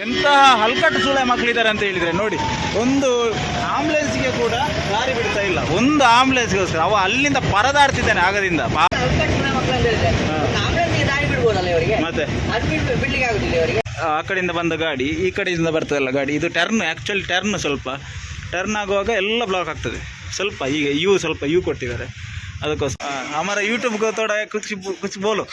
ಎಂತ ಹಲ್ಕಟ್ಟು ಸುಳೆ ಮಕ್ಕಳಿದ್ದಾರೆ ಅಂತ ಹೇಳಿದ್ರೆ ನೋಡಿ, ಒಂದು ಆಂಬುಲೆನ್ಸ್ಗೆ ಕೂಡ ದಾರಿ ಬಿಡ್ತಾ ಇಲ್ಲ. ಒಂದು ಆಂಬುಲೆನ್ಸ್ಗೋಸ್ಕರ ಅವ ಅಲ್ಲಿಂದ ಪರದಾಡ್ತಿದ್ದಾನೆ ಆಗದಿಂದ. ಮತ್ತೆ ಆ ಕಡೆಯಿಂದ ಬಂದ ಗಾಡಿ ಈ ಕಡೆಯಿಂದ ಬರ್ತದಲ್ಲ ಗಾಡಿ, ಇದು ಟರ್ನ್, ಆ್ಯಕ್ಚುಲಿ ಟರ್ನ್ ಸ್ವಲ್ಪ ಟರ್ನ್ ಆಗುವಾಗ ಎಲ್ಲ ಬ್ಲಾಕ್ ಆಗ್ತದೆ. ಸ್ವಲ್ಪ ಈಗ ಸ್ವಲ್ಪ ಯೂ ಕೊಟ್ಟಿದ್ದಾರೆ ಅದಕ್ಕೋಸ್ಕರ. ಹಮಾರ ಯೂಟ್ಯೂಬ್ को थोड़ा कुछ बोलो.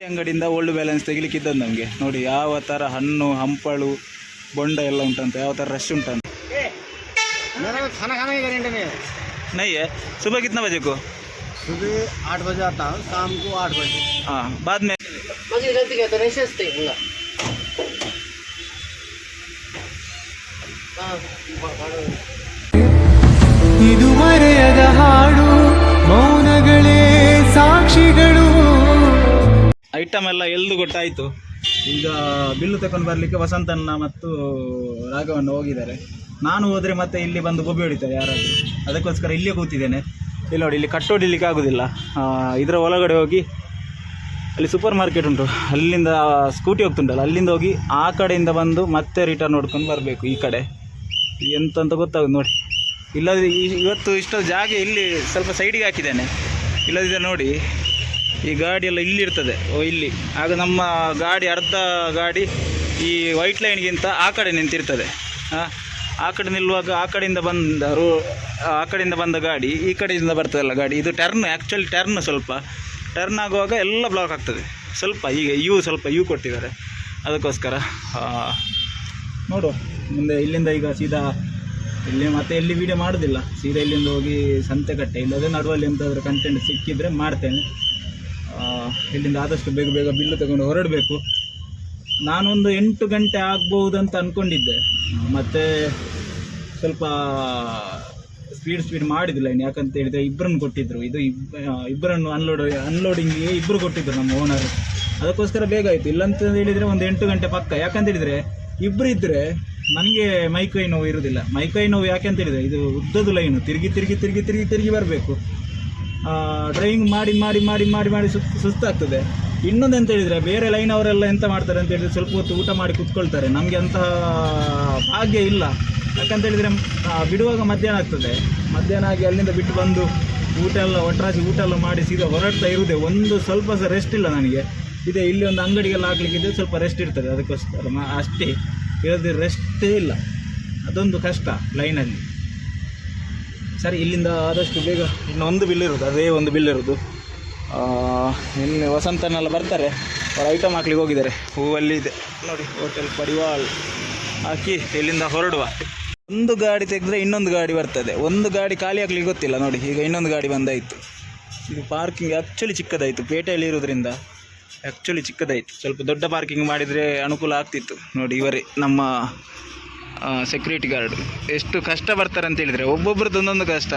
ಅಂಗಡಿಯಿಂದ ಓಲ್ಡ್ ಬ್ಯಾಲೆನ್ಸ್ ತೆಗಿಲಿಕ್ಕಿದ್ದದ್ದು ನಮಗೆ ನೋಡಿ, ಯಾವ ಥರ ಹಣ್ಣು ಹಂಪಳು ಬೊಂಡ ಎಲ್ಲ ಉಂಟಂತೆ, ಯಾವ ಥರ ರಶ್ ಉಂಟಂತೆ. नहीं है सुबह कितना बजे को? सुबह 8 बजे आता हूँ, शाम को 8 बजे. हाँ बाद में ಇದುವರೆಯದ ಹಾಡು ಮೌನಗಳೇ ಸಾಕ್ಷಿಗಳು. ಐಟಮ್ ಎಲ್ಲ ಎಲ್ದು ಗೊತ್ತಾಯಿತು. ಈಗ ಬಿಲ್ಲು ತಗೊಂಡು ಬರಲಿಕ್ಕೆ ವಸಂತಣ್ಣ ಮತ್ತು ರಾಘವಣ್ಣ ಹೋಗಿದ್ದಾರೆ. ನಾನು ಹೋದರೆ ಮತ್ತೆ ಇಲ್ಲಿ ಬಂದು ಗೊಬ್ಬೆ ಹೊಡಿತಾರೆ ಯಾರಾದರೂ, ಅದಕ್ಕೋಸ್ಕರ ಇಲ್ಲೇ ಕೂತಿದ್ದೇನೆ. ಇಲ್ಲಿ ನೋಡಿ, ಇಲ್ಲಿ ಕಟ್ಟೋಡಿಲಿಕ್ಕೆ ಆಗೋದಿಲ್ಲ. ಇದರ ಒಳಗಡೆ ಹೋಗಿ ಅಲ್ಲಿ ಸೂಪರ್ ಮಾರ್ಕೆಟ್ ಉಂಟು, ಅಲ್ಲಿಂದ ಸ್ಕೂಟಿ ಹೋಗ್ತುಂಟಲ್ಲ, ಅಲ್ಲಿಂದ ಹೋಗಿ ಆ ಕಡೆಯಿಂದ ಬಂದು ಮತ್ತೆ ರಿಟರ್ನ್ ನೋಡ್ಕೊಂಡು ಬರಬೇಕು. ಈ ಕಡೆ ಎಂತಂತ ಗೊತ್ತಾಗೋದು ನೋಡಿ. ಇಲ್ಲದ್ರೆ ಇವತ್ತು ಇಷ್ಟು ಜಾಗ ಇಲ್ಲಿ ಸ್ವಲ್ಪ ಸೈಡಿಗೆ ಹಾಕಿದ್ದೇನೆ, ಇಲ್ಲದಿದ್ದರೆ ನೋಡಿ ಈ ಗಾಡಿ ಎಲ್ಲ ಇಲ್ಲಿ ಇರ್ತದೆ. ಇಲ್ಲಿ ಆಗ ನಮ್ಮ ಗಾಡಿ ಅರ್ಧ ಗಾಡಿ ಈ ವೈಟ್ ಲೈನ್ಗಿಂತ ಆ ಕಡೆ ನಿಂತಿರ್ತದೆ. ಆ ಕಡೆ ನಿಲ್ಲುವಾಗ ಆ ಕಡೆಯಿಂದ ಬಂದ ಗಾಡಿ ಈ ಕಡೆಯಿಂದ ಬರ್ತದಲ್ಲ ಗಾಡಿ, ಇದು ಟರ್ನ್, ಆ್ಯಕ್ಚುಲಿ ಟರ್ನ್ ಸ್ವಲ್ಪ ಟರ್ನ್ ಆಗುವಾಗ ಎಲ್ಲ ಬ್ಲಾಕ್ ಆಗ್ತದೆ. ಸ್ವಲ್ಪ ಈಗ ಸ್ವಲ್ಪ ಯೂ ಕೊಟ್ಟಿದ್ದಾರೆ ಅದಕ್ಕೋಸ್ಕರ. ನೋಡುವ ಮುಂದೆ ಇಲ್ಲಿಂದ ಈಗ ಸೀದಾ ಇಲ್ಲಿ ಮತ್ತೆ ಎಲ್ಲಿ ವೀಡಿಯೋ ಮಾಡೋದಿಲ್ಲ, ಸೀದಾ ಇಲ್ಲಿಂದ ಹೋಗಿ ಸಂತೆಕಟ್ಟೆ, ಇಲ್ಲದೆ ನಡುವಲ್ಲಿ ಎಂತಾದರೂ ಕಂಟೆಂಟ್ ಸಿಕ್ಕಿದರೆ ಮಾಡ್ತೇನೆ. ಇಲ್ಲಿಂದ ಆದಷ್ಟು ಬೇಗ ಬೇಗ ಬಿಲ್ಲು ತಗೊಂಡು ಹೊರಡಬೇಕು. ನಾನೊಂದು 8 ಗಂಟೆ ಆಗ್ಬೋದಂತ ಅಂದ್ಕೊಂಡಿದ್ದೆ, ಮತ್ತು ಸ್ವಲ್ಪ ಸ್ಪೀಡ್ ಮಾಡಿದಿಲ್ಲ ಇನ್ನು. ಯಾಕಂತ ಹೇಳಿದರೆ ಇಬ್ಬರನ್ನು ಕೊಟ್ಟಿದ್ದರು, ಇದು ಇಬ್ಬರನ್ನು ಅನ್ಲೋಡಿಂಗಿಗೆ ಇಬ್ಬರು ಕೊಟ್ಟಿದ್ದರು ನಮ್ಮ ಓನರ್, ಅದಕ್ಕೋಸ್ಕರ ಬೇಗ ಆಯಿತು. ಇಲ್ಲಂತ ಹೇಳಿದರೆ ಒಂದು 8 ಗಂಟೆ ಪಕ್ಕ. ಯಾಕಂತ ಹೇಳಿದರೆ ಇಬ್ಬರು ಇದ್ದರೆ ನನಗೆ ಮೈಕೈ ನೋವು ಇರೋದಿಲ್ಲ. ಮೈಕೈ ನೋವು ಯಾಕೆಂತ ಹೇಳಿದರೆ ಇದು ಉದ್ದದ ಲೈನು, ತಿರುಗಿ ಬರಬೇಕು. ಡ್ರೈವಿಂಗ್ ಮಾಡಿ ಸುಸ್ತಾಗ್ತದೆ. ಇನ್ನೊಂದು ಎಂತ ಹೇಳಿದರೆ ಬೇರೆ ಲೈನ್ ಅವರೆಲ್ಲ ಎಂತ ಮಾಡ್ತಾರೆ ಅಂತ ಹೇಳಿದರೆ ಸ್ವಲ್ಪ ಹೊತ್ತು ಊಟ ಮಾಡಿ ಕೂತ್ಕೊಳ್ತಾರೆ. ನಮಗೆ ಅಂತಹ ಭಾಗ್ಯ ಇಲ್ಲ. ಯಾಕಂತ ಹೇಳಿದರೆ ಬಿಡುವಾಗ ಮಧ್ಯಾಹ್ನ ಆಗ್ತದೆ, ಮಧ್ಯಾಹ್ನ ಆಗಿ ಅಲ್ಲಿಂದ ಬಿಟ್ಟು ಬಂದು ಒಟ್ರಾಸಿ ಊಟ ಎಲ್ಲ ಮಾಡಿ ಸೀದಾ ಹೊರಡ್ತಾ ಇರುವುದೇ, ಒಂದು ಸ್ವಲ್ಪ ಸಹ ರೆಸ್ಟ್ ಇಲ್ಲ ನನಗೆ. ಇದೆ ಇಲ್ಲಿ ಒಂದು ಅಂಗಡಿಗೆಲ್ಲ ಹಾಕ್ಲಿಕ್ಕಿದೆ, ಸ್ವಲ್ಪ ರೆಸ್ಟ್ ಇರ್ತದೆ, ಅದಕ್ಕೋಸ್ಕರ ಅಷ್ಟೇ. ಇರೋದು ರೆಸ್ಟೇ ಇಲ್ಲ, ಅದೊಂದು ಕಷ್ಟ ಲೈನಲ್ಲಿ. ಸರಿ, ಇಲ್ಲಿಂದ ಆದಷ್ಟು ಬೇಗ ಇನ್ನೊಂದು ಬಿಲ್ ಇರೋದು, ಅದೇ ಒಂದು ಬಿಲ್ ಇರೋದು. ಇನ್ನು ವಸಂತನೆಲ್ಲ ಬರ್ತಾರೆ, ಅವ್ರ ಐಟಮ್ ಹಾಕ್ಲಿಕ್ಕೆ ಹೋಗಿದ್ದಾರೆ. ಹೂವಲ್ಲಿ ಇದೆ ನೋಡಿ, ಹೋಟೆಲ್ ಪರಿವಾಳ್ ಹಾಕಿ ಇಲ್ಲಿಂದ ಹೊರಡುವ. ಒಂದು ಗಾಡಿ ತೆಗೆದ್ರೆ ಇನ್ನೊಂದು ಗಾಡಿ ಬರ್ತದೆ, ಒಂದು ಗಾಡಿ ಖಾಲಿ ಹಾಕ್ಲಿಕ್ಕೆ ಗೊತ್ತಿಲ್ಲ ನೋಡಿ. ಈಗ ಇನ್ನೊಂದು ಗಾಡಿ ಬಂದಾಯಿತು. ಇದು ಪಾರ್ಕಿಂಗ್ ಆ್ಯಕ್ಚುಲಿ ಚಿಕ್ಕದಾಯಿತು, ಪೇಟೆಯಲ್ಲಿ ಇರೋದ್ರಿಂದ ಆ್ಯಕ್ಚುಲಿ ಚಿಕ್ಕದಾಯಿತು. ಸ್ವಲ್ಪ ದೊಡ್ಡ ಪಾರ್ಕಿಂಗ್ ಮಾಡಿದರೆ ಅನುಕೂಲ ಆಗ್ತಿತ್ತು. ನೋಡಿ ಇವರೇ ನಮ್ಮ ಸೆಕ್ಯೂರಿಟಿ ಗಾರ್ಡ್. ಎಷ್ಟು ಕಷ್ಟ ಬರ್ತಾರೆ ಅಂತ ಹೇಳಿದರೆ, ಒಬ್ಬೊಬ್ರದ್ದು ಒಂದೊಂದು ಕಷ್ಟ.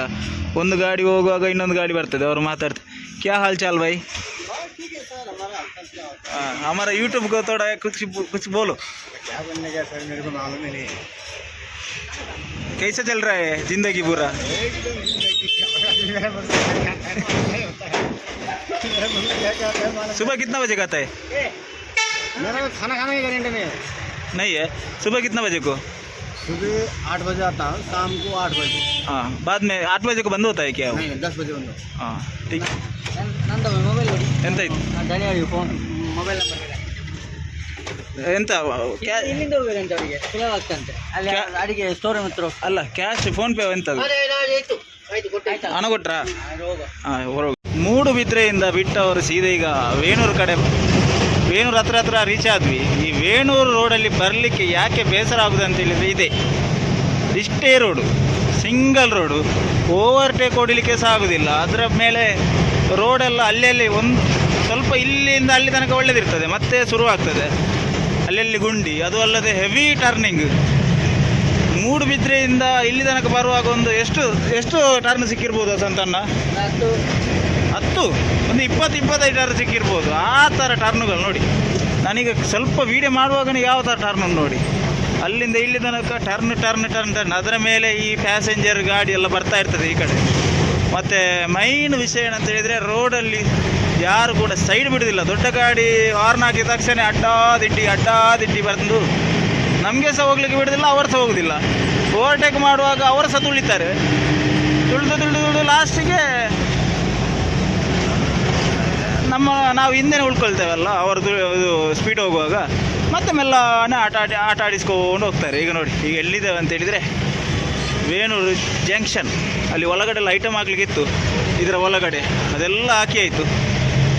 ಒಂದು ಗಾಡಿ ಹೋಗುವಾಗ ಇನ್ನೊಂದು ಗಾಡಿ ಬರ್ತದೆ, ಅವರು ಮಾತಾಡ್ತಾರೆ, ಕ್ಯಾ ಹಾಲ್ ಚಾಲ್ ಭಾई? हमारा यूट्यूब को थोड़ा कुछ बोलो. क्या बनेगा सर, मेरे को मालूम ही नहीं. कैसा चल रहा है जिंदगी पूरा? सुबह कितना बजे खाता है? मेरा खाना खाने की गारंटी नहीं है. सुबह कितना बजे को? सुबह 8 बजे आता हूँ, शाम को 8 बजे. हाँ बाद में 8 बजे को बंद होता है क्या? नहीं, 10 बजे बंद. हाँ ठीक. ನಂದು ಮೊಬೈಲ್ ನೋಡಿ ಎಂತ ಇತ್ತು? ಧನ್ಯವಾದ. ಫೋನ್ ಮೊಬೈಲ್ ನಂಬರ್ ಎಂತ ಇಲ್ಲಿಂದ ಹೋಗ್ಬೇಕಂತ ಅವರಿಗೆ ಸುಲಭ ಆಗ್ತಂತೆ. ಅಲ್ಲಿ ಅಡಿಗೆ ಸ್ಟೋರ್ ಹತ್ರ ಅಲ್ಲ, ಕ್ಯಾಶ್ ಫೋನ್ ಪೇ ಎಂತದು? ಹಣ ಕೊಟ್ರಾ? ಹಾಂ ಹೊರಗೆ ಮೂಡು ಬಿದ್ರೆಯಿಂದ ಬಿಟ್ಟವರು ಸೀದಾ ಈಗ ವೇಣೂರು ಹತ್ರ ರೀಚ್ ಆದ್ವಿ. ಈ ವೇಣೂರು ರೋಡಲ್ಲಿ ಬರಲಿಕ್ಕೆ ಯಾಕೆ ಬೇಸರ ಆಗುದು ಅಂತ ಹೇಳಿದರೆ, ಇದೆ ಇಷ್ಟೇ ರೋಡು, ಸಿಂಗಲ್ ರೋಡು, ಓವರ್ಟೇಕ್ ಹೊಡಿಲಿಕ್ಕೆ ಸಹ ಆಗೋದಿಲ್ಲ. ಅದರ ಮೇಲೆ ರೋಡೆಲ್ಲ ಅಲ್ಲಲ್ಲಿ ಒಂದು ಸ್ವಲ್ಪ ಇಲ್ಲಿಂದ ಅಲ್ಲಿ ತನಕ ಒಳ್ಳೆದಿರ್ತದೆ, ಮತ್ತೆ ಶುರುವಾಗ್ತದೆ ಅಲ್ಲಲ್ಲಿ ಗುಂಡಿ. ಅದು ಅಲ್ಲದೆ ಹೆವಿ ಟರ್ನಿಂಗ್. ಮೂಡುಬಿದ್ರೆಯಿಂದ ಇಲ್ಲಿ ತನಕ ಬರುವಾಗ ಒಂದು ಎಷ್ಟು ಟರ್ನ್ ಸಿಕ್ಕಿರ್ಬೋದು ವಸಂತಣ್ಣ? 10 ಒಂದು 20-25 ಟರ್ನ್ ಸಿಕ್ಕಿರ್ಬೋದು. ಆ ಥರ ಟರ್ನುಗಳು ನೋಡಿ. ನನಗೆ ಸ್ವಲ್ಪ ವೀಡಿಯೋ ಮಾಡುವಾಗ ಯಾವ ಥರ ಟರ್ನ್ ನೋಡಿ, ಅಲ್ಲಿಂದ ಇಲ್ಲಿ ತನಕ ಟರ್ನ್. ಅದರ ಮೇಲೆ ಈ ಪ್ಯಾಸೆಂಜರ್ ಗಾಡಿ ಎಲ್ಲ ಬರ್ತಾ ಇರ್ತದೆ ಈ ಕಡೆ. ಮತ್ತು ಮೈನ್ ವಿಷಯ ಏನಂತ ಹೇಳಿದರೆ, ರೋಡಲ್ಲಿ ಯಾರು ಕೂಡ ಸೈಡ್ ಬಿಡೋದಿಲ್ಲ. ದೊಡ್ಡ ಗಾಡಿ ಹಾರ್ನ್ ಹಾಕಿದ ತಕ್ಷಣ ಅಡ್ಡಾದಿಡ್ಡಿ ಬಂದು ನಮಗೆ ಸಹ ಹೋಗ್ಲಿಕ್ಕೆ ಬಿಡೋದಿಲ್ಲ, ಅವರು ಸಹ ಹೋಗೋದಿಲ್ಲ. ಓವರ್ಟೇಕ್ ಮಾಡುವಾಗ ಅವರು ಸಹ ತುಳಿತಾರೆ. ತುಳಿದು ಲಾಸ್ಟಿಗೆ ನಾವು ಹಿಂದೆನೇ ಉಳ್ಕೊಳ್ತೇವಲ್ಲ ಅವರದು ಇದು ಸ್ಪೀಡ್ ಹೋಗುವಾಗ. ಮತ್ತೆ ಮೆಲ್ಲನೆ ಆಟ ಆಡಿಸ್ಕೊಂಡು ಹೋಗ್ತಾರೆ. ಈಗ ನೋಡಿ, ಈಗ ಎಲ್ಲಿದ್ದೇವೆ ಅಂತ ಹೇಳಿದರೆ ವೇಣೂರು ಜಂಕ್ಷನ್. ಅಲ್ಲಿ ಒಳಗಡೆ ಎಲ್ಲ ಐಟಮ್ ಹಾಕ್ಲಿಕ್ಕಿತ್ತು, ಇದರ ಒಳಗಡೆ ಅದೆಲ್ಲ ಹಾಕಿ ಆಯಿತು.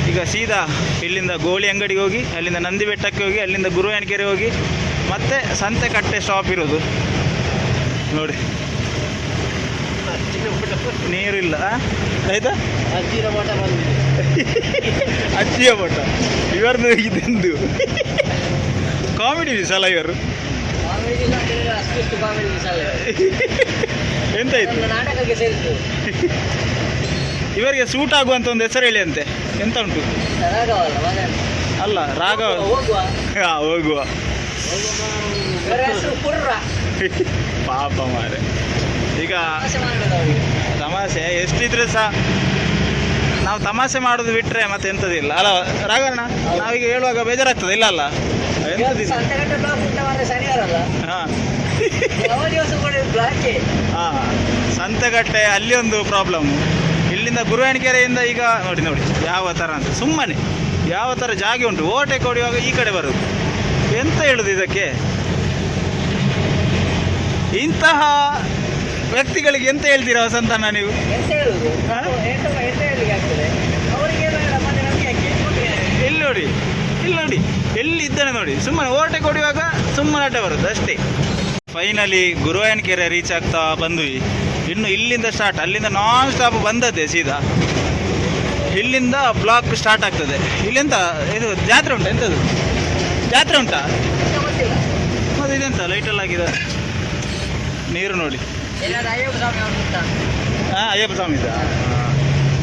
ಈಗ ಸೀದಾ ಇಲ್ಲಿಂದ ಗೋಳಿ ಅಂಗಡಿಗೆ ಹೋಗಿ, ಅಲ್ಲಿಂದ ನಂದಿ ಬೆಟ್ಟಕ್ಕೆ ಹೋಗಿ, ಅಲ್ಲಿಂದ ಗುರುವಾಯನಕೆರೆ ಹೋಗಿ, ಮತ್ತೆ ಸಂತೆಕಟ್ಟೆ ಸ್ಟಾಪ್ ಇರೋದು ನೋಡಿ. ನೀರಿಲ್ಲ ಆಯ್ತಾ. ಅಜ್ಜಿಯ ಮಠ ಇವರದು ಇದೊಂದು ಕಾಮಿಡಿ ವಿಶಾಲ ಇವರು. ಎಂತಾಯ್ತು ನಾಟಕಕ್ಕೆ ಸೇರಿತು. ಇವರಿಗೆ ಸೂಟ್ ಆಗುವಂತ ಒಂದು ಹೆಸರು ಹೇಳಿ ಅಂತೆ. ಎಂತ ಉಂಟು? ಅಲ್ಲ, ರಾಘವ. ಹೋಗುವ ಪಾಪ ಮಾರೆ. ಈಗ ತಮಾಷೆ ಎಷ್ಟಿದ್ರೆ ಸಹ ನಾವು ತಮಾಷೆ ಮಾಡೋದು ಬಿಟ್ಟರೆ ಮತ್ತೆ ಎಂಥದಿಲ್ಲ ಅಲ್ಲ ರಾಘವಣ್ಣ. ನಾವೀಗ ಹೇಳುವಾಗ ಬೇಜಾರಾಗ್ತದೆ ಇಲ್ಲ ಅಲ್ಲ? ಎಂಥದಿಲ್ಲ. ಹಾಂ ಹಾಂ, ಸಂತೆಗಟ್ಟೆ ಅಲ್ಲಿ ಒಂದು ಪ್ರಾಬ್ಲಮ್ಮು. ಇಲ್ಲಿಂದ ಗುರುವಾಯನಕೆರೆಯಿಂದ ಈಗ ನೋಡಿ ಯಾವ ಥರ ಅಂತ ಸುಮ್ಮನೆ ಯಾವ ಥರ ಜಾಗ ಉಂಟು. ಓವರ್ಟೇಕ್ ಹೊಡೆಯುವಾಗ ಈ ಕಡೆ ಬರೋದು. ಎಂತ ಹೇಳುದು ಇದಕ್ಕೆ? ಇಂತಹ ವ್ಯಕ್ತಿಗಳಿಗೆ ಎಂತ ಹೇಳ್ತೀರಾ ವಸಂತಣ್ಣ ನೀವು? ಇಲ್ಲಿ ನೋಡಿ ಎಲ್ಲಿ ಇದ್ದಾನೆ ನೋಡಿ. ಸುಮ್ಮನೆ ಓವರ್ಟೇಕ್ ಹೊಡೆಯುವಾಗ ಸುಮ್ಮನೆ ಅಡ್ಡ ಬರೋದು ಅಷ್ಟೇ. ಫೈನಲಿ ಗುರುವಾಯನಕೆರೆ ರೀಚ್ ಆಗ್ತಾ ಬಂದ್ವಿ. ಇನ್ನು ಇಲ್ಲಿಂದ ಸ್ಟಾರ್ಟ್, ಅಲ್ಲಿಂದ ನಾನ್ ಸ್ಟಾಪ್ ಬಂದದ್ದೇ ಸೀದಾ. ಇಲ್ಲಿಂದ ಬ್ಲಾಕ್ ಸ್ಟಾರ್ಟ್ ಆಗ್ತದೆ. ಇಲ್ಲೆಂತ ಇದು ಜಾತ್ರೆ ಉಂಟಾ? ಎಂಥದ್ದು ಜಾತ್ರೆ ಉಂಟಾ? ಅದು ಇದೆಂತ ಲೈಟೆಲ್ಲ ಆಗಿದೆ. ನೀರು ನೋಡಿ. ಹಾಂ, ಅಯ್ಯಪ್ಪ ಸ್ವಾಮಿ ಇದೆ.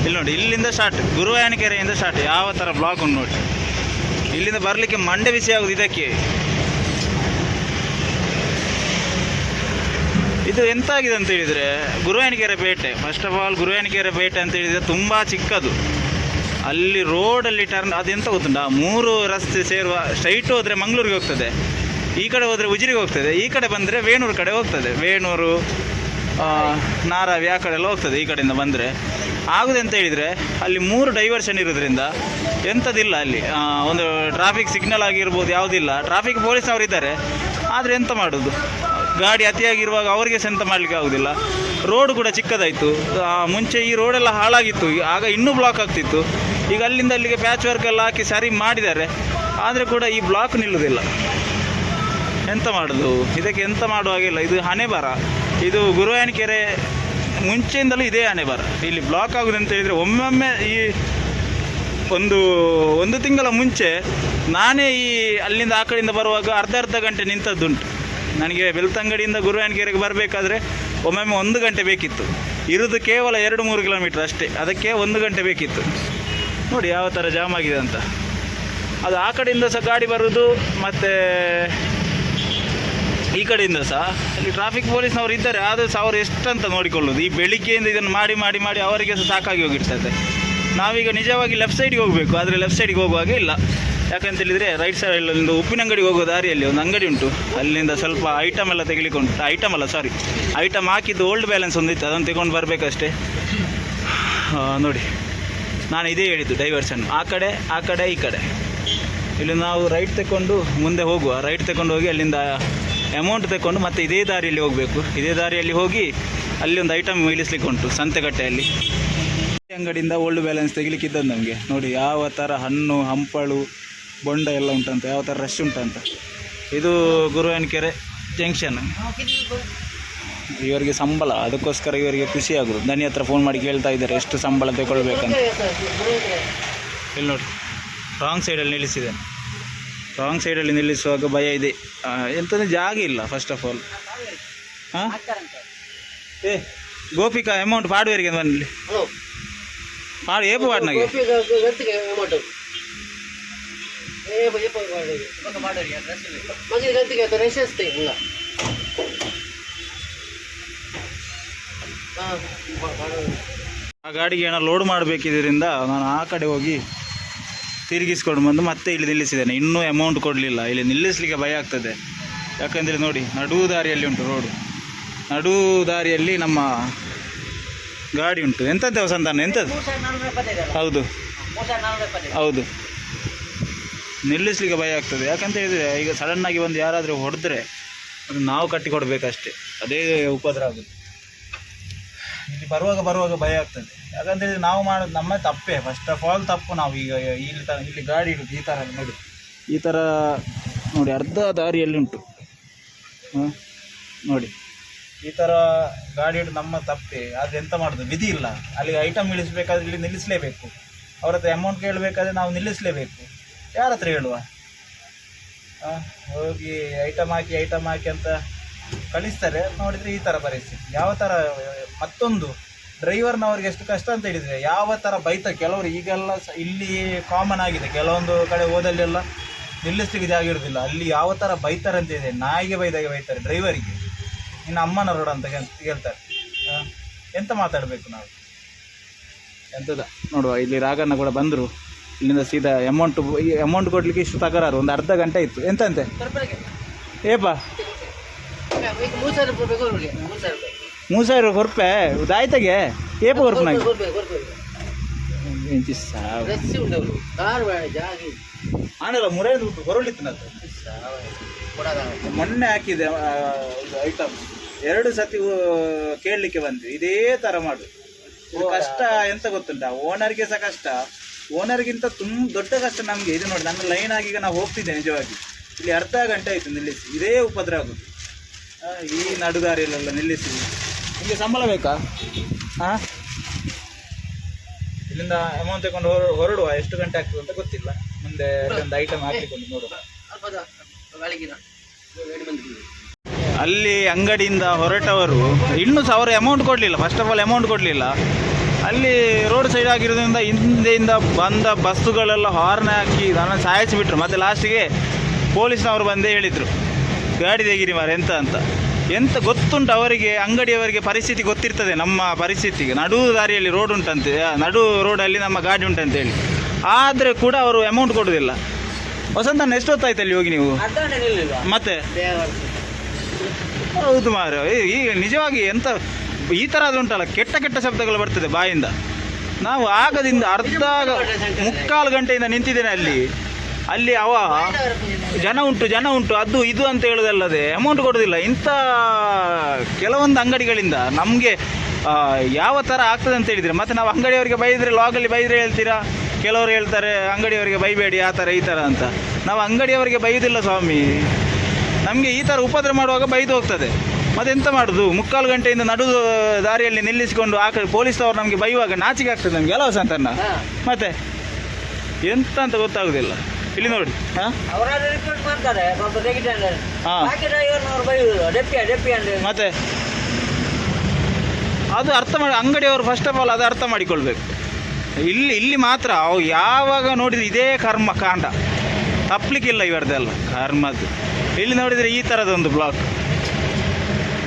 ಇಲ್ಲಿ ನೋಡಿ, ಇಲ್ಲಿಂದ ಸ್ಟಾರ್ಟ್, ಗುರುವಾಯನಕೆರೆಯಿಂದ ಸ್ಟಾರ್ಟ್. ಯಾವ ಥರ ಬ್ಲಾಕ್ ಉಂಟು ನೋಡಿ. ಇಲ್ಲಿಂದ ಬರಲಿಕ್ಕೆ ಮಂಡೆ ಬಿಸಿ ಆಗೋದು ಇದಕ್ಕೆ. ಇದು ಎಂತ ಆಗಿದೆ ಅಂತ ಹೇಳಿದರೆ ಗುರುವಾಯನಕೆರೆ ಪೇಟೆ. ಫಸ್ಟ್ ಆಫ್ ಆಲ್ ಗುರುವಾಯನಕೆರೆ ಪೇಟೆ ಅಂತ ಹೇಳಿದರೆ ತುಂಬ ಚಿಕ್ಕದು. ಅಲ್ಲಿ ರೋಡಲ್ಲಿ ಟರ್ನ್ ಅದೆಂತ ಗೊತ್ತುಂಟ, 3 ರಸ್ತೆ ಸೇರುವ. ಸ್ಟ್ರೈಟ್ ಹೋದರೆ ಮಂಗಳೂರಿಗೆ ಹೋಗ್ತದೆ, ಈ ಕಡೆ ಹೋದರೆ ಉಜಿರಿಗೆ ಹೋಗ್ತದೆ, ಈ ಕಡೆ ಬಂದರೆ ವೇಣೂರು ಕಡೆ ಹೋಗ್ತದೆ. ವೇಣೂರು, ನಾರಾವಿ ಆ ಕಡೆ ಎಲ್ಲ ಹೋಗ್ತದೆ. ಈ ಕಡೆಯಿಂದ ಬಂದರೆ ಆಗುದೆಂತ ಹೇಳಿದರೆ ಅಲ್ಲಿ 3 ಡೈವರ್ಷನ್ ಇರೋದ್ರಿಂದ ಎಂಥದಿಲ್ಲ ಅಲ್ಲಿ. ಒಂದು ಟ್ರಾಫಿಕ್ ಸಿಗ್ನಲ್ ಆಗಿರ್ಬೋದು, ಯಾವುದಿಲ್ಲ. ಟ್ರಾಫಿಕ್ ಪೊಲೀಸ್ನವರು ಇದ್ದಾರೆ, ಆದರೆ ಎಂತ ಮಾಡೋದು, ಗಾಡಿ ಅತಿಯಾಗಿರುವಾಗ ಅವರಿಗೆ ಸಹ ಎಂತ ಮಾಡಲಿಕ್ಕೆ ಆಗೋದಿಲ್ಲ. ರೋಡ್ ಕೂಡ ಚಿಕ್ಕದಾಯಿತು. ಮುಂಚೆ ಈ ರೋಡೆಲ್ಲ ಹಾಳಾಗಿತ್ತು, ಆಗ ಇನ್ನೂ ಬ್ಲಾಕ್ ಆಗ್ತಿತ್ತು. ಈಗ ಅಲ್ಲಿಂದ ಅಲ್ಲಿಗೆ ಪ್ಯಾಚ್ ವರ್ಕ್ ಎಲ್ಲ ಹಾಕಿ ಸರಿ ಮಾಡಿದ್ದಾರೆ, ಆದರೆ ಕೂಡ ಈ ಬ್ಲಾಕ್ ನಿಲ್ಲುವುದಿಲ್ಲ. ಎಂತ ಮಾಡೋದು, ಇದಕ್ಕೆ ಎಂತ ಮಾಡುವಾಗಿಲ್ಲ. ಇದು ಹಣೆ ಬರ. ಇದು ಗುರುವಾಯನಕೆರೆ ಮುಂಚೆಯಿಂದಲೂ ಇದೇ ಹಣೆ ಬರ. ಇಲ್ಲಿ ಬ್ಲಾಕ್ ಆಗುದಂತ ಹೇಳಿದರೆ ಒಮ್ಮೊಮ್ಮೆ ಈ ಒಂದು ತಿಂಗಳ ಮುಂಚೆ ನಾನೇ ಈ ಅಲ್ಲಿಂದ ಆ ಕಡೆಯಿಂದ ಬರುವಾಗ ಅರ್ಧ ಗಂಟೆ ನಿಂತದ್ದುಂಟು. ನನಗೆ ಬೆಳ್ತಂಗಡಿಯಿಂದ ಗುರುವಾಯನಕೆರೆಗೆ ಬರಬೇಕಾದ್ರೆ ಒಮ್ಮೊಮ್ಮೆ 1 ಗಂಟೆ ಬೇಕಿತ್ತು. ಇರೋದು ಕೇವಲ 2-3 ಕಿಲೋಮೀಟ್ರ್ ಅಷ್ಟೇ, ಅದಕ್ಕೆ 1 ಗಂಟೆ ಬೇಕಿತ್ತು. ನೋಡಿ ಯಾವ ಥರ ಜಾಮ್ ಆಗಿದೆ ಅಂತ. ಅದು ಆ ಕಡೆಯಿಂದ ಸಹ ಗಾಡಿ ಬರೋದು, ಮತ್ತು ಈ ಕಡೆಯಿಂದ ಸಹ ಅಲ್ಲಿ ಟ್ರಾಫಿಕ್ ಪೊಲೀಸ್ನವರು ಇದ್ದಾರೆ, ಆದರೂ ಸಹ ಅವರು ಎಷ್ಟಂತ ನೋಡಿಕೊಳ್ಳೋದು. ಈ ಬೆಳಿಗ್ಗೆಯಿಂದ ಇದನ್ನು ಮಾಡಿ ಅವರಿಗೆ ಸಹ ಸಾಕಾಗಿ ಹೋಗಿರ್ತದೆ. ನಾವೀಗ ನಿಜವಾಗಿ ಲೆಫ್ಟ್ ಸೈಡಿಗೆ ಹೋಗಬೇಕು, ಆದರೆ ಲೆಫ್ಟ್ ಸೈಡಿಗೆ ಹೋಗುವಾಗ ಇಲ್ಲ. ಯಾಕಂತ ಹೇಳಿದರೆ ರೈಟ್ ಸೈಡಲ್ಲಿಂದ ಉಪ್ಪಿನಂಗಡಿಗೆ ಹೋಗೋ ದಾರಿಯಲ್ಲಿ ಒಂದು ಅಂಗಡಿ ಉಂಟು. ಅಲ್ಲಿಂದ ಸ್ವಲ್ಪ ಐಟಮ್ ಎಲ್ಲ ತೆಗಿಲಿಕ್ಕೆ ಉಂಟು. ಐಟಮ್ ಹಾಕಿದ್ದು ಓಲ್ಡ್ ಬ್ಯಾಲೆನ್ಸ್ ಒಂದಿತ್ತು, ಅದನ್ನು ತಗೊಂಡು ಬರಬೇಕಷ್ಟೇ. ನೋಡಿ, ನಾನು ಇದೇ ಹೇಳಿದ್ದು ಡೈವರ್ಷನ್. ಆ ಕಡೆ ಈ ಕಡೆ. ಇಲ್ಲಿ ನಾವು ರೈಟ್ ತಗೊಂಡು ಮುಂದೆ ಹೋಗುವ. ರೈಟ್ ತಗೊಂಡು ಹೋಗಿ ಅಲ್ಲಿಂದ ಅಮೌಂಟ್ ತಗೊಂಡು ಮತ್ತೆ ಇದೇ ದಾರಿಯಲ್ಲಿ ಹೋಗಬೇಕು. ಇದೇ ದಾರಿಯಲ್ಲಿ ಹೋಗಿ ಅಲ್ಲಿ ಒಂದು ಐಟಮ್ ಇಳಿಸ್ಲಿಕ್ಕೆ ಉಂಟು ಸಂತೆಕಟ್ಟೆಯಲ್ಲಿ. ಅಂಗಡಿಯಿಂದ ಓಲ್ಡ್ ಬ್ಯಾಲೆನ್ಸ್ ತೆಗಿಲಿಕ್ಕಿದ್ದದ್ದು ನಮಗೆ. ನೋಡಿ ಯಾವ ಥರ ಹಣ್ಣು ಹಂಪಳು ಬೊಂಡ ಎಲ್ಲ ಉಂಟಂತ, ಯಾವ ಥರ ರಶ್ ಉಂಟಂತ. ಇದು ಗುರುವಾಯನಕೆರೆ ಜಂಕ್ಷನ್. ಇವರಿಗೆ ಸಂಬಳ, ಅದಕ್ಕೋಸ್ಕರ ಇವರಿಗೆ ಖುಷಿ ಆಗೋದು. ದನಿ ಹತ್ರ ಫೋನ್ ಮಾಡಿ ಕೇಳ್ತಾ ಇದ್ದಾರೆ ಎಷ್ಟು ಸಂಬಳ ತಗೊಳ್ಬೇಕಂತ. ಇಲ್ಲಿ ನೋಡಿ, ರಾಂಗ್ ಸೈಡಲ್ಲಿ ನಿಲ್ಲಿಸಿದೆ. ರಾಂಗ್ ಸೈಡಲ್ಲಿ ನಿಲ್ಲಿಸುವಾಗ ಭಯ ಇದೆ. ಎಂಥದ್ದು ಜಾಗ ಇಲ್ಲ ಫಸ್ಟ್ ಆಫ್ ಆಲ್. ಹಾಂ, ಗೋಪಿಕಾ ಅಮೌಂಟ್ ಪಾಡುವರಿಗೆ ಬನ್ನಿ ಪಾಡು ಏಪು ಪಾಡ್ನಾಗೆ ಆ ಗಾಡಿಗೆ ಏನೋ ಲೋಡ್ ಮಾಡಬೇಕಿದ್ದರಿಂದ ನಾನು ಆ ಕಡೆ ಹೋಗಿ ತಿರುಗಿಸ್ಕೊಂಡು ಬಂದು ಮತ್ತೆ ಇಲ್ಲಿ ನಿಲ್ಲಿಸಿದ್ದೇನೆ. ಇನ್ನೂ ಅಮೌಂಟ್ ಕೊಡಲಿಲ್ಲ. ಇಲ್ಲಿ ನಿಲ್ಲಿಸಲಿಕ್ಕೆ ಭಯ ಆಗ್ತದೆ. ಯಾಕಂದರೆ ನೋಡಿ, ನಡು ದಾರಿಯಲ್ಲಿ ಉಂಟು ರೋಡು. ನಡು ದಾರಿಯಲ್ಲಿ ನಮ್ಮ ಗಾಡಿ ಉಂಟು. ಎಂಥದ್ದು ವಸಂತಣ್ಣ, ಎಂಥದ್ದು? ಹೌದು ಹೌದು, ನಿಲ್ಲಿಸ್ಲಿಕ್ಕೆ ಭಯ ಆಗ್ತದೆ. ಯಾಕಂತ ಹೇಳಿದರೆ ಈಗ ಸಡನ್ನಾಗಿ ಒಂದು ಯಾರಾದರೂ ಹೊಡೆದ್ರೆ ಅದು ನಾವು ಕಟ್ಟಿಕೊಡ್ಬೇಕಷ್ಟೇ, ಅದೇ ಉಪದ್ರ ಆಗುತ್ತೆ. ಇಲ್ಲಿ ಬರುವಾಗ ಭಯ ಆಗ್ತದೆ. ಯಾಕಂತ ಹೇಳಿದ್ರೆ ನಾವು ಮಾಡೋದು ನಮ್ಮ ತಪ್ಪೇ, ಫಸ್ಟ್ ಆಫ್ ಆಲ್ ತಪ್ಪು. ನಾವು ಈಗ ಇಲ್ಲಿ ಗಾಡಿ ಇಡುದು ಈ ಥರ ನೋಡಿ, ಈ ಥರ ನೋಡಿ ಅರ್ಧ ದಾರಿಯಲ್ಲಿ ಉಂಟು. ಹಾಂ ನೋಡಿ, ಈ ಥರ ಗಾಡಿ ಇಡೋದು ನಮ್ಮ ತಪ್ಪೇ. ಆದರೆ ಎಂತ ಮಾಡೋದು, ವಿಧಿ ಇಲ್ಲ. ಅಲ್ಲಿ ಐಟಮ್ ಇಳಿಸ್ಬೇಕಾದ್ರೆ ಇಲ್ಲಿ ನಿಲ್ಲಿಸಲೇಬೇಕು. ಅವ್ರ ಹತ್ರ ಅಮೌಂಟ್ ಕೇಳಬೇಕಾದ್ರೆ ನಾವು ನಿಲ್ಲಿಸಲೇಬೇಕು. ಯಾರ ಹತ್ರ ಹೇಳುವ? ಹೋಗಿ ಐಟಮ್ ಹಾಕಿ ಅಂತ ಕಳಿಸ್ತಾರೆ. ನೋಡಿದರೆ ಈ ಥರ ಪರಿಸ್ಥಿತಿ. ಯಾವ ಥರ ಮತ್ತೊಂದು ಡ್ರೈವರ್ನವ್ರಿಗೆ ಎಷ್ಟು ಕಷ್ಟ ಅಂತ ಹೇಳಿದರೆ ಯಾವ ಥರ ಬೈತಾರೆ ಕೆಲವರು. ಈಗೆಲ್ಲ ಇಲ್ಲಿ ಕಾಮನ್ ಆಗಿದೆ, ಕೆಲವೊಂದು ಕಡೆ ಹೋದಲ್ಲೆಲ್ಲ ನಿಲ್ಲಿಸ್ಲಿಕ್ಕೆ ಜಾಗ ಇರೋದಿಲ್ಲ. ಅಲ್ಲಿ ಯಾವ ಥರ ಬೈತಾರೆ ಅಂತ ಇದೆ, ನಾಯಿಗೆ ಬೈದಾಗೆ ಬೈತಾರೆ ಡ್ರೈವರಿಗೆ. ಇನ್ನು ಅಮ್ಮನ ರೋಡ್ ಅಂತ ಹೇಳ್ತಾರೆ. ಎಂತ ಮಾತಾಡಬೇಕು ನಾವು? ಎಂಥದ ನೋಡುವ, ಇಲ್ಲಿ ರಾಗಣ್ಣ ಕೂಡ ಬಂದರು. ಇಲ್ಲಿಂದ ಸೀದಾ ಅಮೌಂಟ್ ಕೊಡಲಿಕ್ಕೆ ಇಷ್ಟು ತಕರಾರು, ಒಂದು ಅರ್ಧ ಗಂಟೆ ಇತ್ತು. ಎಂತಂತೆ ಏಪ 3000 ರೂಪಾಯಿ ದಾಯ್ತಗೆ ಏಪ ಕೊರ್ಪನಾಗಿ ಆನಲ್ಲ ಮುರೈದು ಹೊರಳಿತ್ತು ನಾನು ಮೊನ್ನೆ ಹಾಕಿದೆ ಇದು ಐಟಮ್. 2 ಸತಿ ಕೇಳಲಿಕ್ಕೆ ಬಂದ್ವಿ, ಇದೇ ಥರ ಮಾಡು. ಇದು ಕಷ್ಟ ಎಂತ ಗೊತ್ತುಂಟ, ಓನರ್ಗೆ ಸಹ ಕಷ್ಟ. ಓನರ್ಗಿಂತ ದೊಡ್ಡ ಕಷ್ಟ ನಮಗೆ. ಇದು ನೋಡಿ, ನನ್ನ ಲೈನ್ ಆಗಿ ಈಗ ನಾವು ಹೋಗ್ತಿದ್ದೆ ನಿಜವಾಗಿ. ಇಲ್ಲಿ ಅರ್ಧ ಗಂಟೆ ಆಯಿತು ನಿಲ್ಲಿಸಿ. ಇದೇ ಉಪದ್ರ ಆಗೋದು. ಈ ನಡುದಾರಿಯಲ್ಲೆಲ್ಲ ನಿಲ್ಲಿಸಿ. ನಿಮಗೆ ಸಂಬಳ ಬೇಕಾ? ಹಾಂ, ಇಲ್ಲಿಂದ ಅಮೌಂಟ್ ತಗೊಂಡು ಹೊರಡುವ. ಎಷ್ಟು ಗಂಟೆ ಆಗ್ತದೆ ಅಂತ ಗೊತ್ತಿಲ್ಲ. ಮುಂದೆ ಒಂದು ಐಟಮ್ ಹಾಕಿಕೊಂಡು ನೋಡುವ. ಅಲ್ಲಿ ಅಂಗಡಿಯಿಂದ ಹೊರಟವರು ಇನ್ನೂ ಸಹ ಅವರು ಅಮೌಂಟ್ ಕೊಡಲಿಲ್ಲ. ಫಸ್ಟ್ ಆಫ್ ಆಲ್ ಅಮೌಂಟ್ ಕೊಡಲಿಲ್ಲ. ಅಲ್ಲಿ ರೋಡ್ ಸೈಡ್ ಆಗಿರೋದ್ರಿಂದ ಹಿಂದೆಯಿಂದ ಬಂದ ಬಸ್ಸುಗಳೆಲ್ಲ ಹಾರ್ನ್ ಹಾಕಿ ನನ್ನ ಸಾಯಿಸಿಬಿಟ್ರು. ಮತ್ತು ಲಾಸ್ಟಿಗೆ ಪೊಲೀಸ್ನವರು ಬಂದೇ ಹೇಳಿದರು, ಗಾಡಿ ತೆಗೀರಿ ಮಾರೆ ಎಂತ ಗೊತ್ತುಂಟು ಅವರಿಗೆ, ಅಂಗಡಿಯವರಿಗೆ ಪರಿಸ್ಥಿತಿ ಗೊತ್ತಿರ್ತದೆ. ನಮ್ಮ ಪರಿಸ್ಥಿತಿಗೆ ನಡು ದಾರಿಯಲ್ಲಿ ರೋಡ್ ಉಂಟಂತೆ, ನಡು ರೋಡಲ್ಲಿ ನಮ್ಮ ಗಾಡಿ ಉಂಟಂತೇಳಿ. ಆದರೆ ಕೂಡ ಅವರು ಅಮೌಂಟ್ ಕೊಡೋದಿಲ್ಲ. ವಸಂತಣ್ಣ ಎಷ್ಟೊತ್ತಾಯ್ತು ಅಲ್ಲಿ ಹೋಗಿ ನೀವು? ಮತ್ತೆ ಹೌದು ಮಾರ, ಈಗ ನಿಜವಾಗಿ ಎಂತ ಈ ಥರ ಅದು ಉಂಟಲ್ಲ, ಕೆಟ್ಟ ಶಬ್ದಗಳು ಬರ್ತದೆ ಬಾಯಿಂದ. ನಾವು ಆಗದಿಂದ ಮುಕ್ಕಾಲು ಗಂಟೆಯಿಂದ ನಿಂತಿದ್ದೇನೆ ಅಲ್ಲಿ ಅವ ಜನ ಉಂಟು ಅದು ಇದು ಅಂತ ಹೇಳೋದಲ್ಲದೆ ಅಮೌಂಟ್ ಕೊಡೋದಿಲ್ಲ. ಇಂಥ ಕೆಲವೊಂದು ಅಂಗಡಿಗಳಿಂದ ನಮಗೆ ಯಾವ ಥರ ಆಗ್ತದೆ ಅಂತ ಹೇಳಿದರೆ, ಮತ್ತು ನಾವು ಅಂಗಡಿಯವರಿಗೆ ಬೈದರೆ ಲಾಗಲ್ಲಿ ಬೈದರೆ ಹೇಳ್ತೀರಾ, ಕೆಲವರು ಹೇಳ್ತಾರೆ ಅಂಗಡಿಯವರಿಗೆ ಬೈಬೇಡಿ ಆ ಥರ ಈ ಥರ ಅಂತ. ನಾವು ಅಂಗಡಿಯವರಿಗೆ ಬೈಯೋದಿಲ್ಲ ಸ್ವಾಮಿ. ನಮಗೆ ಈ ಥರ ಉಪದ್ರ ಮಾಡುವಾಗ ಬೈದು ಹೋಗ್ತದೆ. ಮತ್ತೆಂತ ಮಾಡೋದು? ಮುಕ್ಕಾಲು ಗಂಟೆಯಿಂದ ನಡು ದಾರಿಯಲ್ಲಿ ನಿಲ್ಲಿಸಿಕೊಂಡು ಪೊಲೀಸ್ನವರು ನಮಗೆ ಬೈಯುವಾಗ ನಾಚಿಕೆ ಆಗ್ತದೆ ನಮಗೆ ಅಲ್ಲ ವಸಂತಣ್ಣ? ಮತ್ತೆ ಎಂತ ಅಂತ ಗೊತ್ತಾಗೋದಿಲ್ಲ. ಇಲ್ಲಿ ನೋಡಿ, ಮತ್ತೆ ಅದು ಅರ್ಥ ಮಾಡಿ ಅಂಗಡಿಯವರು ಫಸ್ಟ್ ಆಫ್ ಆಲ್ ಅದು ಅರ್ಥ ಮಾಡಿಕೊಳ್ಬೇಕು. ಇಲ್ಲಿ ಮಾತ್ರ ಅವು ಯಾವಾಗ ನೋಡಿದ್ರೆ ಇದೇ ಕರ್ಮ ಕಾಂಡ, ತಪ್ಪಲಿಕ್ಕಿಲ್ಲ ಇವರದೆಲ್ಲ ಕರ್ಮದ್ದು. ಇಲ್ಲಿ ನೋಡಿದರೆ ಈ ಥರದೊಂದು ಬ್ಲಾಕ್.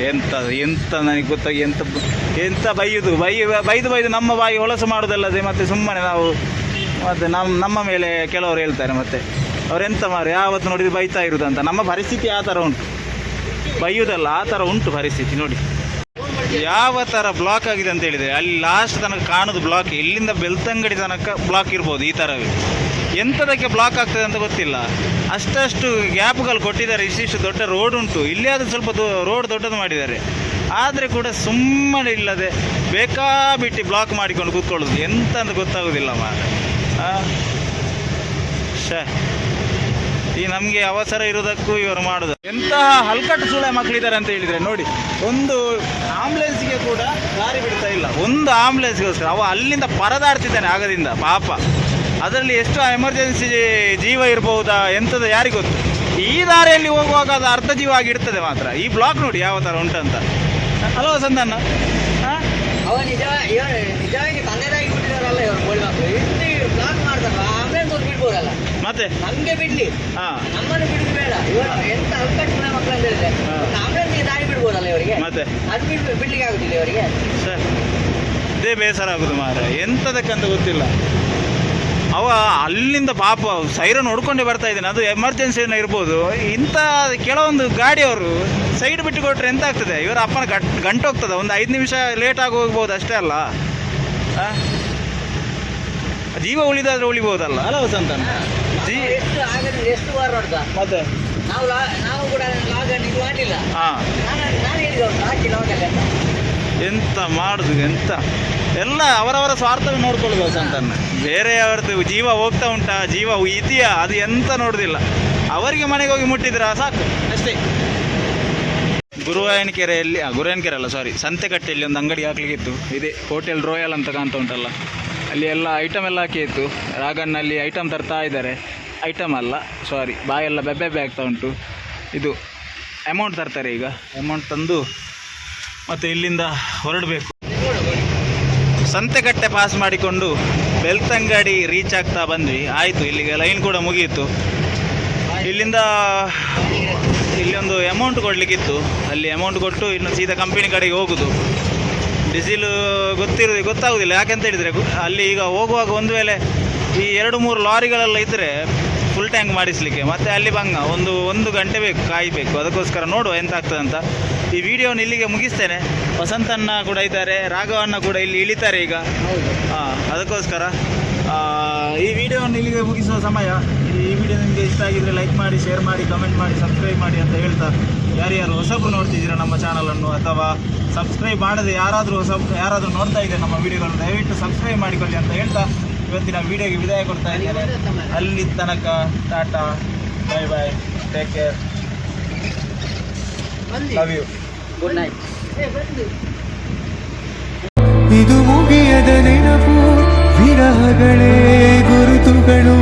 ಎಂತ ನನಗೆ ಗೊತ್ತಾಗಿ ಎಂತ ಬೈದು ನಮ್ಮ ಬಾಯಿ ಹೊಲಸು ಮಾಡೋದಲ್ಲದೆ ಮತ್ತೆ ಸುಮ್ಮನೆ ನಾವು ಮತ್ತು ನಮ್ಮ ಮೇಲೆ ಕೆಲವರು ಹೇಳ್ತಾರೆ. ಮತ್ತು ಅವರೆಂತ ಮಾರು ಯಾವತ್ತು ನೋಡಿದ್ರೆ ಬೈತಾ ಇರೋದಂತ. ನಮ್ಮ ಪರಿಸ್ಥಿತಿ ಆ ಥರ ಉಂಟು, ಬೈಯುವುದಲ್ಲ ಆ ಥರ ಉಂಟು ಪರಿಸ್ಥಿತಿ. ನೋಡಿ ಯಾವ ಥರ ಬ್ಲಾಕ್ ಆಗಿದೆ ಅಂತ ಹೇಳಿದರೆ, ಅಲ್ಲಿ ಲಾಸ್ಟ್ ತನಕ ಕಾಣೋದು ಬ್ಲಾಕ್. ಇಲ್ಲಿಂದ ಬೆಳ್ತಂಗಡಿ ತನಕ ಬ್ಲಾಕ್ ಇರ್ಬೋದು ಈ ಥರವೇ. ಎಂಥದಕ್ಕೆ ಬ್ಲಾಕ್ ಆಗ್ತದೆ ಅಂತ ಗೊತ್ತಿಲ್ಲ. ಅಷ್ಟು ಗ್ಯಾಪ್ಗಳು ಕೊಟ್ಟಿದ್ದಾರೆ. ಇಷ್ಟಿಷ್ಟು ದೊಡ್ಡ ರೋಡ್ ಉಂಟು. ಇಲ್ಲಿ ಆದರೂ ಸ್ವಲ್ಪ ರೋಡ್ ದೊಡ್ಡದು ಮಾಡಿದ್ದಾರೆ. ಆದರೆ ಕೂಡ ಸುಮ್ಮನೆ ಇಲ್ಲದೆ ಬೇಕಾಬಿಟ್ಟು ಬ್ಲಾಕ್ ಮಾಡಿಕೊಂಡು ಕೂತ್ಕೊಳ್ಳೋದು. ಎಂತ ಅಂತ ಗೊತ್ತಾಗೋದಿಲ್ಲ ಮಾರ. ಈ ನಮಗೆ ಅವಸರ ಇರೋದಕ್ಕೂ ಇವರು ಮಾಡೋದು. ಎಂತಹ ಹಲ್ಕಟ್ಟು ಸುಳೆ ಮಕ್ಕಳಿದ್ದಾರೆ ಅಂತ ಹೇಳಿದರೆ ನೋಡಿ, ಒಂದು ಆಂಬುಲೆನ್ಸ್ಗೆ ಕೂಡ ದಾರಿ ಬಿಡ್ತಾ ಇಲ್ಲ. ಒಂದು ಆಂಬುಲೆನ್ಸ್ಗೋಸ್ಕರ ಅವ ಅಲ್ಲಿಂದ ಪರದಾಡ್ತಿದ್ದಾನೆ ಆಗದಿಂದ ಪಾಪ. ಅದರಲ್ಲಿ ಎಷ್ಟು ಎಮರ್ಜೆನ್ಸಿ ಜೀವ ಇರ್ಬಹುದಾ ಎಂಥದ್ದು ಯಾರಿಗೆ ಗೊತ್ತು. ಈ ದಾರಿಯಲ್ಲಿ ಹೋಗುವಾಗ ಅದು ಅರ್ಧ ಜೀವ ಆಗಿರ್ತದೆ ಮಾತ್ರ. ಈ ಬ್ಲಾಕ್ ನೋಡಿ ಯಾವ ಥರ ಉಂಟಂತ. ಅಲ್ವಾ ಸಂದನ್ನ? ಅವ ನಿಜವಾಗಿ ತಂದೆದಾಗಿ ಬಿಟ್ಟಿದಾರಲ್ಲ ಇವರು ಗೋಳಿ ಮಕ್ಕಳು. ಇಷ್ಟು ಬ್ಲಾಕ್ ಮಾಡ್ತಾರಲ್ಲ, ಆಂಬುಲೆನ್ಸ್ ಅವ್ರು ಬಿಡ್ಬೋದಲ್ಲ. ಮತ್ತೆ ನಮಗೆ ಬಿಡ್ಲಿ, ನಮ್ಮನ್ನು ಬಿಡುದು ಬೇಡ. ಇವರು ಎಂತ ಅಲ್ಕಟ್ಟಿನ ಮಕ್ಕಳು ಅಂತ ಹೇಳಿದ್ರೆ ಆಂಬುಲೆನ್ಸ್ಗೆ ದಾರಿ ಬಿಡ್ಬೋದಲ್ಲ ಇವರಿಗೆ. ಮತ್ತೆ ಅದು ಬಿಡ್ಲಿಕ್ಕೆ ಆಗುದಿಲ್ಲ ಇವರಿಗೆ. ಸರ್ ಇದೇ ಬೇಸರ ಆಗುದು ಮಾರ. ಎಂಥದಕ್ಕಂತ ಗೊತ್ತಿಲ್ಲ. ಅವ ಅಲ್ಲಿಂದ ಪಾಪ ಸೈರನ್ ಹೊಡ್ಕೊಂಡೇ ಬರ್ತಾ ಇದ್ದಾನೆ. ಅದು ಎಮರ್ಜೆನ್ಸಿನ ಇರ್ಬೋದು. ಇಂಥ ಕೆಲವೊಂದು ಗಾಡಿಯವರು ಸೈಡ್ ಬಿಟ್ಟು ಕೊಟ್ಟರೆ ಎಂತ ಆಗ್ತದೆ, ಇವರ ಅಪ್ಪನ ಗಂಟು ಹೋಗ್ತದೆ. ಒಂದು 5 ನಿಮಿಷ ಲೇಟಾಗಿ ಹೋಗ್ಬೋದು ಅಷ್ಟೇ ಅಲ್ಲ, ಜೀವ ಉಳಿದಾದ್ರೆ ಉಳಿಬೋದಲ್ಲ ಅಲ್ಲ ವಸಂತ? ಎಷ್ಟು ಆಗಲಿ ಎಷ್ಟು ವಾರ ನೋಡ್ದ ಮತ್ತೆ ನಾವು ಕೂಡ ಲಾಗ ಇದು ಮಾಡಲಿಲ್ಲ. ಹಾಂ, ನಾನು ಹೇಳಿದ ಹಾಕಿ ಲಾಗಲ್ಲ ಎಂತ ಮಾಡುದು ಎಂತ ಎಲ್ಲ ಅವರವರ ಸ್ವಾರ್ಥವನ್ನು ನೋಡ್ಕೊಳ್ಳೋದು ವಸಂತನ. ಬೇರೆಯವ್ರದ್ದು ಜೀವ ಹೋಗ್ತಾ ಉಂಟಾ, ಜೀವ ಇದೆಯಾ, ಅದು ಎಂತ ನೋಡುದಿಲ್ಲ. ಅವರಿಗೆ ಮನೆಗೆ ಹೋಗಿ ಮುಟ್ಟಿದ್ರ ಸಾಕು ಅಷ್ಟೇ. ಗುರುವಾಯನಕೆರೆಯಲ್ಲಿ ಗುರುವಾಯನಕೆರೆ ಅಲ್ಲ ಸಾರಿ, ಸಂತೆಕಟ್ಟೆಯಲ್ಲಿ ಒಂದು ಅಂಗಡಿ ಹಾಕ್ಲಿಕ್ಕೆ ಇತ್ತು. ಇದೆ ಹೋಟೆಲ್ ರೋಯಲ್ ಅಂತ ಕಾಣ್ತಾ ಉಂಟಲ್ಲ, ಅಲ್ಲಿ ಎಲ್ಲ ಐಟಮ್ ಎಲ್ಲ ಹಾಕಿ ಇತ್ತು. ರಾಗಣ್ಣಲ್ಲಿ ಐಟಮ್ ತರ್ತಾ ಇದ್ದಾರೆ. ಐಟಮ್ ಅಲ್ಲ ಸಾರಿ, ಬಾಯೆಲ್ಲ ಬೆಬ್ಬೆ ಆಗ್ತಾ ಉಂಟು. ಇದು ಅಮೌಂಟ್ ತರ್ತಾರೆ. ಈಗ ಅಮೌಂಟ್ ತಂದು ಮತ್ತು ಇಲ್ಲಿಂದ ಹೊರಡಬೇಕು. ಸಂತೆಕಟ್ಟೆ ಪಾಸ್ ಮಾಡಿಕೊಂಡು ಬೆಳ್ತಂಗಡಿ ರೀಚ್ ಆಗ್ತಾ ಬಂದ್ವಿ. ಆಯಿತು, ಇಲ್ಲಿಗೆ ಲೈನ್ ಕೂಡ ಮುಗಿಯಿತು. ಇಲ್ಲಿಂದ ಇಲ್ಲಿ ಒಂದು ಅಮೌಂಟ್ ಕೊಡಲಿಕ್ಕಿತ್ತು. ಅಲ್ಲಿ ಅಮೌಂಟ್ ಕೊಟ್ಟು ಇನ್ನು ಸೀದಾ ಕಂಪನಿ ಕಡೆಗೆ ಹೋಗೋದು. ಡೀಸೆಲು ಗೊತ್ತಾಗೋದಿಲ್ಲ. ಯಾಕೆಂತ ಹೇಳಿದರೆ ಅಲ್ಲಿ ಈಗ ಹೋಗುವಾಗ ಒಂದು ವೇಳೆ ಈ 2-3 ಲಾರಿಗಳೆಲ್ಲ ಇದ್ದರೆ ಫುಲ್ ಟ್ಯಾಂಕ್ ಮಾಡಿಸಲಿಕ್ಕೆ ಮತ್ತೆ ಅಲ್ಲಿ ಒಂದು ಗಂಟೆ ಬೇಕು, ಕಾಯಬೇಕು. ಅದಕ್ಕೋಸ್ಕರ ನೋಡುವ ಎಂತ ಆಗ್ತದೆ ಅಂತ. ಈ ವಿಡಿಯೋನ ಇಲ್ಲಿಗೆ ಮುಗಿಸ್ತೇನೆ. ವಸಂತಣ್ಣ ಕೂಡ ಇದ್ದಾರೆ, ರಾಘವಣ್ಣ ಕೂಡ ಇಲ್ಲಿ ಇಳಿತಾರೆ ಈಗ. ಅದಕ್ಕೋಸ್ಕರ ಈ ವಿಡಿಯೋವನ್ನು ಇಲ್ಲಿಗೆ ಮುಗಿಸುವ ಸಮಯ. ಈ ವಿಡಿಯೋ ನಿಮಗೆ ಇಷ್ಟ ಆಗಿದರೆ ಲೈಕ್ ಮಾಡಿ, ಶೇರ್ ಮಾಡಿ, ಕಮೆಂಟ್ ಮಾಡಿ, ಸಬ್ಸ್ಕ್ರೈಬ್ ಮಾಡಿ ಅಂತ ಹೇಳ್ತಾ, ಯಾರ್ಯಾರು ಹೊಸಬ್ರು ನೋಡ್ತಿದ್ದೀರಾ ನಮ್ಮ ಚಾನಲನ್ನು ಅಥವಾ ಸಬ್ಸ್ಕ್ರೈಬ್ ಮಾಡದೆ ಯಾರಾದರೂ ನೋಡ್ತಾ ಇದ್ದಾರೆ ನಮ್ಮ ವಿಡಿಯೋಗಳನ್ನು, ದಯವಿಟ್ಟು ಸಬ್ಸ್ಕ್ರೈಬ್ ಮಾಡಿಕೊಳ್ಳಿ ಅಂತ ಹೇಳ್ತಾ ಇವತ್ತಿನ ವಿಡಿಯೋಗೆ ವಿದಾಯ ಕೊಡ್ತಾ ಇದ್ದೇನೆ. ಅಲ್ಲಿ ತನಕ tata, bye bye, take care, love you, good night. ಇದು ಮುಗಿಯದ ನೆನಪು, ವಿರಹಗಳೇ ಗುರುತುಗಳು.